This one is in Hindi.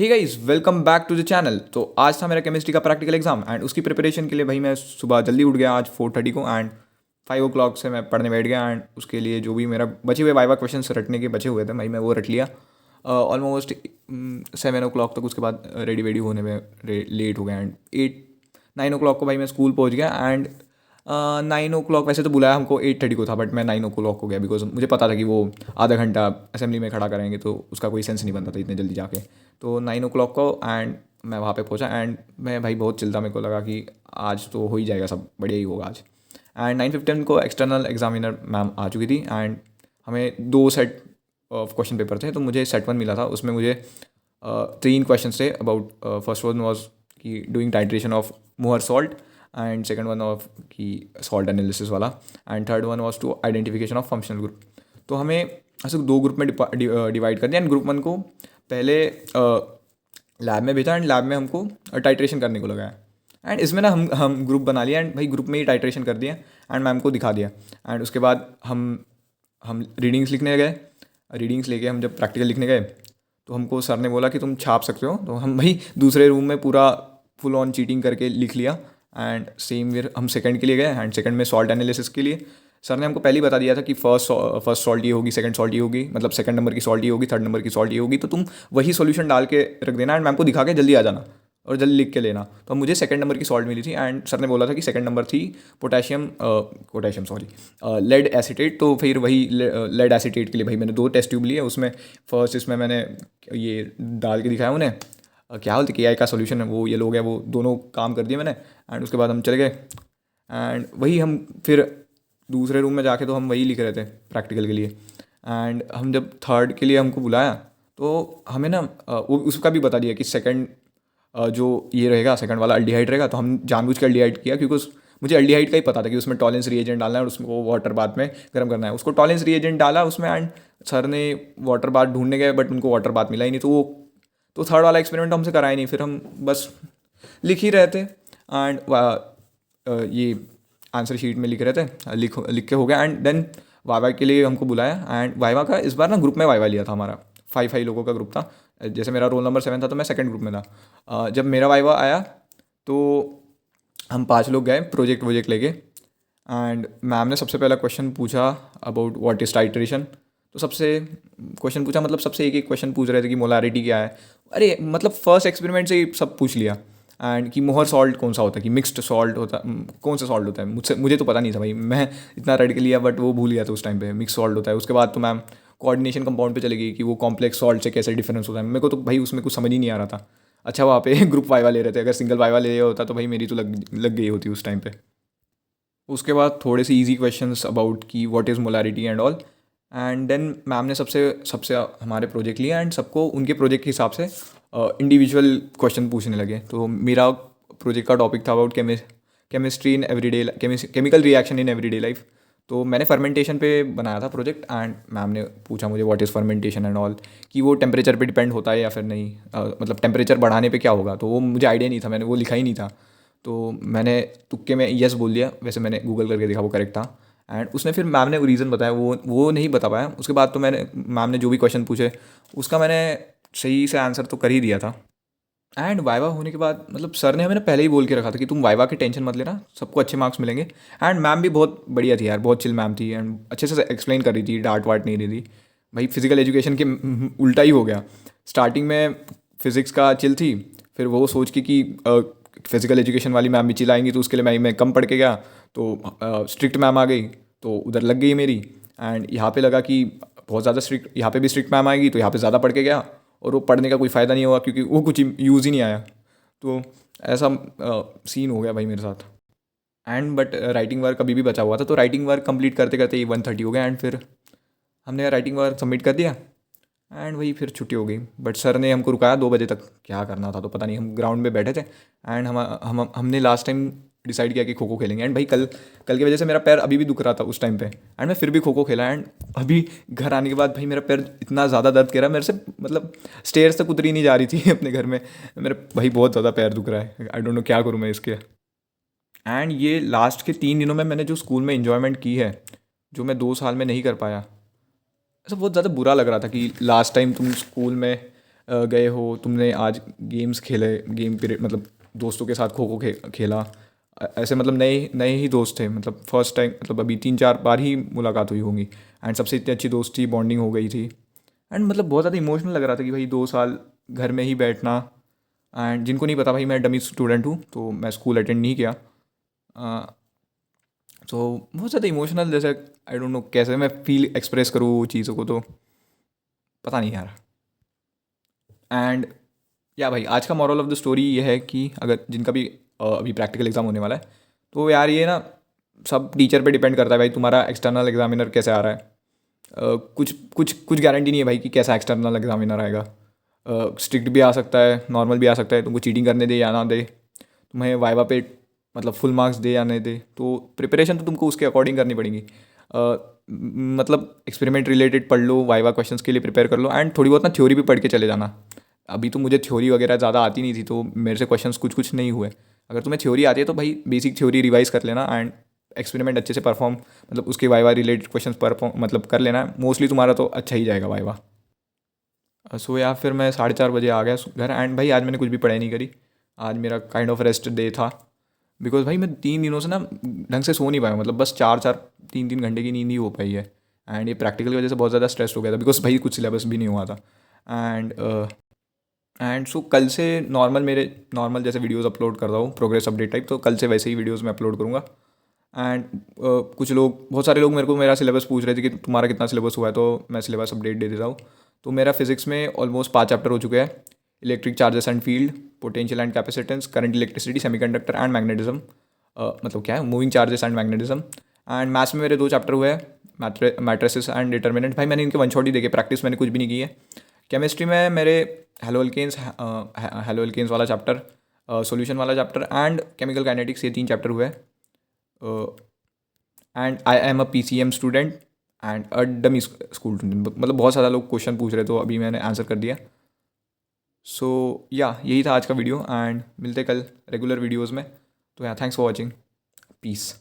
Hey guys, welcome back to the channel. तो आज था मेरा केमिस्ट्री का प्रैक्टिकल एग्जाम एंड उसकी प्रिपरेशन के लिए भाई मैं सुबह जल्दी उठ गया आज 4:30 को एंड 5 o'clock से मैं पढ़ने बैठ गया एंड उसके लिए जो भी मेरा बचे हुए वाइवा क्वेश्चन रटने के बचे हुए थे भाई मैं वो रट लिया ऑलमोस्ट 7 o'clock तक। उसके बाद रेडी वेडी होने में लेट हो गया एंड 9 o'clock को भाई मैं स्कूल पहुंच गया एंड 9 o'clock वैसे तो बुलाया हमको 8:30 को था बट मैं 9 o'clock हो गया बिकॉज मुझे पता था कि वो आधा घंटा असेंबली में खड़ा करेंगे तो उसका कोई सेंस नहीं बनता था इतने जल्दी जाके। तो 9 o'clock को एंड मैं वहाँ पे पहुँचा एंड मैं भाई बहुत चिल्ला, मेरे को लगा कि आज तो हो ही जाएगा, सब बढ़िया ही होगा आज। एंड 9:15 को एक्सटर्नल एग्जामिनर मैम आ चुकी थी एंड हमें 2 सेट ऑफ क्वेश्चन पेपर थे। तो मुझे सेट 1 मिला था, उसमें मुझे 3 क्वेश्चन थे अबाउट फर्स्ट वन वॉज कि doing titration of Mohr salt and second one of कि सॉल्ट एनालिसिस वाला and third one was to identification of functional group. तो हमें ऐसे 2 ग्रुप में डिवाइड कर दिया एंड ग्रुप 1 को पहले लैब में भेजा एंड लैब में हमको टाइट्रेशन करने को लगाया एंड इसमें ना हम ग्रुप बना लिया एंड भाई ग्रुप में ही टाइट्रेशन कर दिया एंड मैम को दिखा दिया एंड उसके बाद हम रीडिंग्स लिखने गए। रीडिंग्स लेके हम जब प्रैक्टिकल लिखने गए तो हमको सर ने बोला कि तुम छाप सकते हो, तो हम भाई दूसरे रूम में पूरा फुल ऑन चीटिंग करके लिख लिया एंड सेम फिर हम सेकंड के लिए गए एंड सेकंड में सॉल्ट एनालिसिस के लिए सर ने हमको पहले ही बता दिया था कि फर्स्ट सॉल्ट ये होगी, सेकंड सॉल्ट ये होगी, मतलब सेकंड नंबर की सॉल्ट ये होगी, थर्ड नंबर की सॉल्ट ये होगी, तो तुम वही सॉल्यूशन डाल के रख देना एंड मैम को दिखा के जल्दी आ जाना और जल्दी लिख के लेना। तो मुझे सेकंड नंबर की सॉल्ट मिली थी एंड सर ने बोला था कि सेकंड नंबर थी पोटेशियम लेड एसीटेट। तो फिर वही लेड एसीटेट के लिए भाई मैंने 2 टेस्ट ट्यूब लिए। उसमें फर्स्ट इसमें मैंने ये डाल के दिखाया उन्हें क्या बोलते के आई का सोल्यूशन है वो येलो हो गया, वो दोनों काम कर दिए मैंने एंड उसके बाद हम चले गए एंड वही हम फिर दूसरे रूम में जाके तो हम वही लिख रहे थे प्रैक्टिकल के लिए एंड हम जब थर्ड के लिए हमको बुलाया तो हमें ना वो उसका भी बता दिया कि सेकंड जो ये रहेगा सेकंड वाला अल्डिहाइड रहेगा। तो हम जानबूझ के अल्डिहाइड किया क्योंकि मुझे अल्डिहाइड का ही पता था कि उसमें टॉलेंस रिएजेंट डालना है और उसको वाटर बाथ में गर्म करना है। उसको टॉलेंस रिएजेंट डाला उसमें एंड सर ने वाटर बाथ ढूंढने गए बट उनको वाटर बाथ मिला ही नहीं। तो थर्ड वाला एक्सपेरिमेंट हमसे कराया नहीं, फिर हम बस लिख ही रहे थे एंड ये आंसर शीट में लिख रहे थे, लिख के हो गया एंड देन वाइवा के लिए हमको बुलाया एंड वाइवा का इस बार ना ग्रुप में वाइवा लिया था हमारा 5 लोगों का ग्रुप था। जैसे मेरा रोल नंबर 7 था तो मैं सेकंड ग्रुप में था। जब मेरा वाइवा आया तो हम 5 लोग गए प्रोजेक्ट लेके एंड मैम ने सबसे पहला क्वेश्चन पूछा अबाउट व्हाट इज़ टाइट्रेशन। तो सबसे क्वेश्चन पूछा, मतलब सबसे एक क्वेश्चन पूछ रहे थे कि मोलारिटी क्या है। अरे मतलब फर्स्ट एक्सपेरिमेंट से ही सब पूछ लिया एंड कि मोहर सॉल्ट कौन सा होता है, कि मिक्स्ड सॉल्ट होता कौन सा सॉल्ट होता है। मुझे तो पता नहीं था भाई, मैं इतना रट के लिया बट वो भूल गया था उस टाइम पे मिक्स सॉल्ट होता है। उसके बाद तो मैम कोऑर्डिनेशन कंपाउंड पे चली गई कि वो कॉम्प्लेक्स सॉल्ट से कैसे डिफरेंस होता है। मेरे को तो भाई उसमें कुछ समझ ही नहीं आ रहा था। अच्छा वहाँ पे ग्रुप वाइवा ले रहे थे, अगर सिंगल वाइवा ले रहा होता तो भाई मेरी तो लग गई होती उस टाइम पे। उसके बाद थोड़े से इजी क्वेश्चंस अबाउट कि what is molarity and all and then ma'am ने सबसे सबसे हमारे प्रोजेक्ट लिया एंड सबको उनके प्रोजेक्ट के हिसाब से इंडिविजुअल क्वेश्चन पूछने लगे। तो मेरा प्रोजेक्ट का टॉपिक था about chemistry in everyday chemical reaction in everyday life. तो मैंने फर्मेंटेशन पे बनाया था प्रोजेक्ट एंड मैम ने पूछा मुझे what is fermentation and all, कि वो टेम्परेचर पे डिपेंड होता है या फिर नहीं, मतलब टेम्परेचर बढ़ाने पे क्या होगा। तो वो मुझे आइडिया नहीं था, मैंने वो लिखा ही नहीं था। तो मैंने तुक्के में यस बोल दिया, वैसे मैंने गूगल करके देखा वो करेक्ट था एंड उसने फिर मैम ने वो रीज़न बताया, वो नहीं बता पाया। उसके बाद तो मैंने मैम ने जो भी क्वेश्चन पूछे उसका मैंने सही से आंसर तो कर ही दिया था। एंड वाइवा होने के बाद मतलब सर ने हमें ना पहले ही बोल के रखा था कि तुम वाइवा की टेंशन मत लेना, सबको अच्छे मार्क्स मिलेंगे। एंड मैम भी बहुत बढ़िया थी यार, बहुत चिल मैम थी एंड अच्छे से एक्सप्लेन कर रही थी, डांट वाट नहीं रही थी। भाई फिजिकल एजुकेशन के उल्टा ही हो गया। स्टार्टिंग में फिज़िक्स का चिल थी, फिर वो सोच के कि फिजिकल एजुकेशन वाली मैम भी चिल आएंगी तो उसके लिए मैं कम पढ़ के गया, तो स्ट्रिक्ट मैम आ गई तो उधर लग गई मेरी। एंड यहाँ पे लगा कि बहुत ज़्यादा स्ट्रिक्ट, यहाँ पे भी स्ट्रिक्ट मैम आएगी तो यहाँ पे ज़्यादा पढ़ के गया और वो पढ़ने का कोई फ़ायदा नहीं हुआ क्योंकि वो कुछ यूज़ ही नहीं आया। तो ऐसा सीन हो गया भाई मेरे साथ। एंड बट राइटिंग वर्क अभी भी बचा हुआ था, तो राइटिंग वर्क कंप्लीट करते करते ही 1:30 हो गया एंड फिर हमने राइटिंग वर्क सबमिट कर दिया एंड वही फिर छुट्टी हो गई। बट सर ने हमको रुकाया 2 बजे तक, क्या करना था तो पता नहीं। हम ग्राउंड में बैठे थे एंड हमने लास्ट टाइम डिसाइड किया कि खो खो खेलेंगे एंड भाई कल की वजह से मेरा पैर अभी भी दुख रहा था उस टाइम पे एंड मैं फिर भी खो खो खेला एंड अभी घर आने के बाद भाई मेरा पैर इतना ज़्यादा दर्द कर रहा है मेरे से, मतलब स्टेयर्स तक उतरी नहीं जा रही थी अपने घर में। मेरे भाई बहुत ज़्यादा पैर दुख रहा है, आई डोंट नो क्या करूँ मैं इसके। एंड ये लास्ट के 3 दिनों में मैंने जो स्कूल में इन्जॉयमेंट की है जो मैं 2 साल में नहीं कर पाया, ऐसा बहुत ज़्यादा बुरा लग रहा था कि लास्ट टाइम तुम स्कूल में गए हो, तुमने आज गेम्स खेले, गेम पीरियड मतलब दोस्तों के साथ खो खो खेला, ऐसे मतलब नए नए ही दोस्त थे, मतलब फर्स्ट टाइम, मतलब अभी 3-4 बार ही मुलाकात हुई होंगी एंड सबसे इतनी अच्छी दोस्ती बॉन्डिंग हो गई थी एंड मतलब बहुत ज़्यादा इमोशनल लग रहा था कि भाई 2 साल घर में ही बैठना। एंड जिनको नहीं पता भाई मैं डमी स्टूडेंट हूँ, तो मैं स्कूल अटेंड नहीं किया। तो बहुत ज़्यादा इमोशनल, जैसे आई डोंट नो कैसे मैं फील एक्सप्रेस करूँ वो चीज़ों को, तो पता नहीं यार। एंड या भाई आज का मॉरल ऑफ द स्टोरी ये है कि अगर जिनका भी अभी प्रैक्टिकल एग्ज़ाम होने वाला है, तो यार ये ना सब टीचर पे डिपेंड करता है भाई, तुम्हारा एक्सटर्नल एग्जामिनर कैसे आ रहा है। कुछ कुछ कुछ गारंटी नहीं है भाई कि कैसा एक्सटर्नल एग्जामिनर आएगा। स्ट्रिक्ट भी आ सकता है, नॉर्मल भी आ सकता है, तुमको चीटिंग करने दे या ना दे, तुम्हें वाइवा पे मतलब फुल मार्क्स दे या नहीं दे, तो प्रिपरेशन तो तुमको उसके अकॉर्डिंग करनी पड़ेगी। मतलब एक्सपेरिमेंट रिलेटेड पढ़ लो, वाइवा क्वेश्चंस के लिए प्रिपेयर कर लो एंड थोड़ी बहुत ना थ्योरी भी पढ़ के चले जाना। अभी तो मुझे थ्योरी वगैरह ज़्यादा आती नहीं थी, तो मेरे से क्वेश्चंस कुछ कुछ नहीं हुए। अगर तुम्हें थ्योरी आती है तो भाई बेसिक थ्योरी रिवाइज कर लेना एंड एक्सपेरिमेंट अच्छे से परफॉर्म, मतलब उसके वाइवा रिलेटेड क्वेश्चंस परफॉर्म मतलब कर लेना, मोस्टली तुम्हारा तो अच्छा ही जाएगा वाइवा। सो या फिर मैं 4:30 बजे आ गया घर एंड भाई आज मैंने कुछ भी पढ़ाई नहीं करी। आज मेरा काइंड ऑफ रेस्ट डे था, बिकॉज भाई मैं 3 दिनों से ना ढंग से सो नहीं पाया, मतलब बस 3-3 घंटे की नींद ही हो पाई है। एंड ये प्रैक्टिकल की वजह से बहुत ज़्यादा स्ट्रेस हो गया था, बिकॉज भाई कुछ सिलेबस भी नहीं हुआ था। एंड सो कल से नॉर्मल जैसे वीडियोस अपलोड कर रहा हूँ प्रोग्रेस अपडेट टाइप, तो कल से वैसे ही वीडियोस मैं अपलोड करूँगा। एंड कुछ लोग, बहुत सारे लोग मेरे को मेरा सिलेबस पूछ रहे थे कि तुम्हारा कितना सिलेबस हुआ है, तो मैं सिलेबस अपडेट दे देता हूँ। तो मेरा फिजिक्स में ऑलमोस्ट 5 चैप्टर हो चुके हैं। Electric charges and field, potential and capacitance, current electricity, semiconductor and magnetism, मतलब क्या है moving charges and magnetism. And maths में मेरे 2 चैप्टर हुए हैं, मैट्रिसेस एंड डिटर्मिनेंट। भाई मैंने इनके वन शॉट ही देखे, प्रैक्टिस मैंने कुछ भी नहीं की है। केमिस्ट्री में मेरे हेलो एल्केन्स वाला चैप्टर, सॉल्यूशन वाला चैप्टर एंड केमिकल काइनेटिक्स, ये 3 चैप्टर हुए हैं। And I am a PCM student and a dummy school student, मतलब बहुत सारा लोग क्वेश्चन पूछ रहे, तो अभी मैंने आंसर कर दिया। सो या यही था आज का वीडियो एंड मिलते कल रेगुलर वीडियोज़ में। तो या थैंक्स फॉर वॉचिंग, पीस।